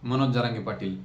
मनोज जरांगे पाटील.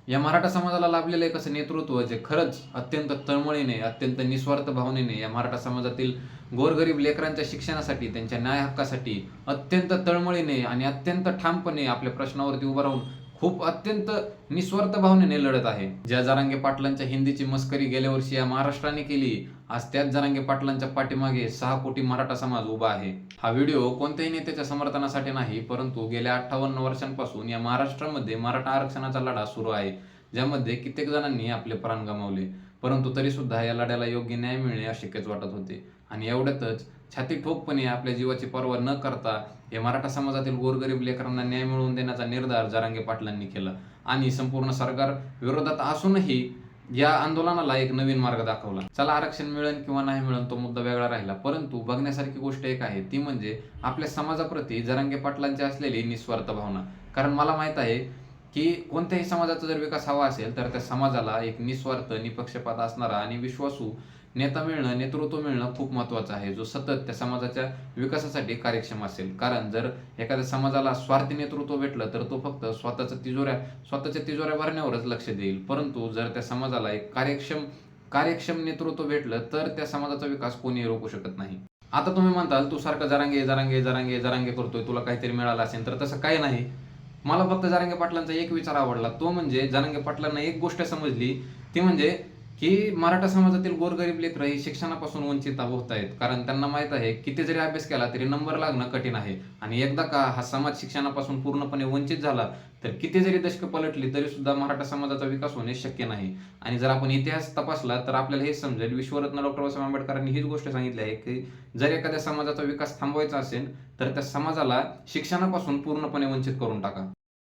या मराठा समाजाला लाभलेलं एक असं नेतृत्व जे खरंच अत्यंत तळमळीने, अत्यंत निस्वार्थ भावनेने या मराठा समाजातील गोरगरीब लेकरांच्या शिक्षणासाठी, त्यांच्या न्याय हक्कासाठी अत्यंत तळमळीने आणि अत्यंत ठामपणे आपल्या प्रश्नावरती उभं राहून खूप अत्यंत निस्वार्थ भावनेने लढत आहे. ज्या जरांगे पाटलांच्या हिंदीची मस्करी गेल्या वर्षी या महाराष्ट्राने केली, आज त्याच जरांगे पाटलांच्या पाठीमागे 6 कोटी मराठा समाज उभा आहे. हा व्हिडिओ कोणत्याही नेत्याच्या समर्थनासाठी नाही, परंतु गेल्या 58 वर्षांपासून या महाराष्ट्रामध्ये मराठा आरक्षणाचा लढा सुरू आहे, ज्यामध्ये कित्येक जणांनी आपले प्राण गमावले. परंतु तरी सुद्धा या लढ्याला योग्य न्याय मिळणे अशक्यच वाटत होते. आणि एवढ्यातच छाती ठोकपणे आपल्या जीवाची पर्वा न करता या मराठा समाजातील गोरगरीब लेकरांना न्याय मिळवून देण्याचा निर्धार जरांगे पाटलांनी केला. आणि संपूर्ण सरकार विरोधात असूनही या आंदोलनाला एक नवीन मार्ग दाखवला. चला, आरक्षण मिळेल किंवा नाही मिळेल तो मुद्दा वेगळा राहिला, परंतु बघण्यासारखी गोष्ट एक आहे, ती म्हणजे आपल्या समाजाप्रती जरांगे पाटलांची असलेली निस्वार्थ भावना. कारण मला माहित आहे की कोणत्याही समाजाचा जर विकास हवा असेल तर त्या समाजाला एक निस्वार्थ, निपक्षपात असणारा आणि विश्वासू नेता मिळणं, नेतृत्व मिळणं खूप महत्त्वाचं आहे, जो सतत त्या समाजाच्या विकासासाठी कार्यक्षम असेल. कारण जर एखाद्या समाजाला स्वार्थी नेतृत्व भेटलं तर तो फक्त स्वतःच्या तिजोऱ्या भरण्यावरच लक्ष देईल. परंतु जर त्या समाजाला एक कार्यक्षम नेतृत्व भेटलं तर त्या समाजाचा विकास कोणीही रोखू शकत नाही. आता तुम्ही म्हणताल, तू सारखं जरांगे जरांगे जरांगे जरांगे करतोय, तुला काहीतरी मिळालं असेल. तर तसं काही नाही. मला फक्त जरांगे पाटलांचा एक विचार आवडला, तो म्हणजे जरांगे पाटलांना एक गोष्ट समजली, ती म्हणजे की मराठा समाजातील गोरगरीब लेकरं ही शिक्षणापासून वंचित होत आहेत. कारण त्यांना माहित आहे, किती जरी अभ्यास केला तरी नंबर लागणं कठीण आहे. आणि एकदा का हा समाज शिक्षणापासून पूर्णपणे वंचित झाला तर किती जरी दशकं पलटली तरी सुद्धा मराठा समाजाचा विकास होणे शक्य नाही. आणि जर आपण इतिहास तपासला तर आपल्याला हे समजेल, विश्वरत्न डॉक्टर बाबासाहेब आंबेडकरांनी हीच गोष्ट सांगितली आहे की जर एखाद्या समाजाचा विकास थांबवायचा असेल तर त्या समाजाला शिक्षणापासून पूर्णपणे वंचित करून टाका.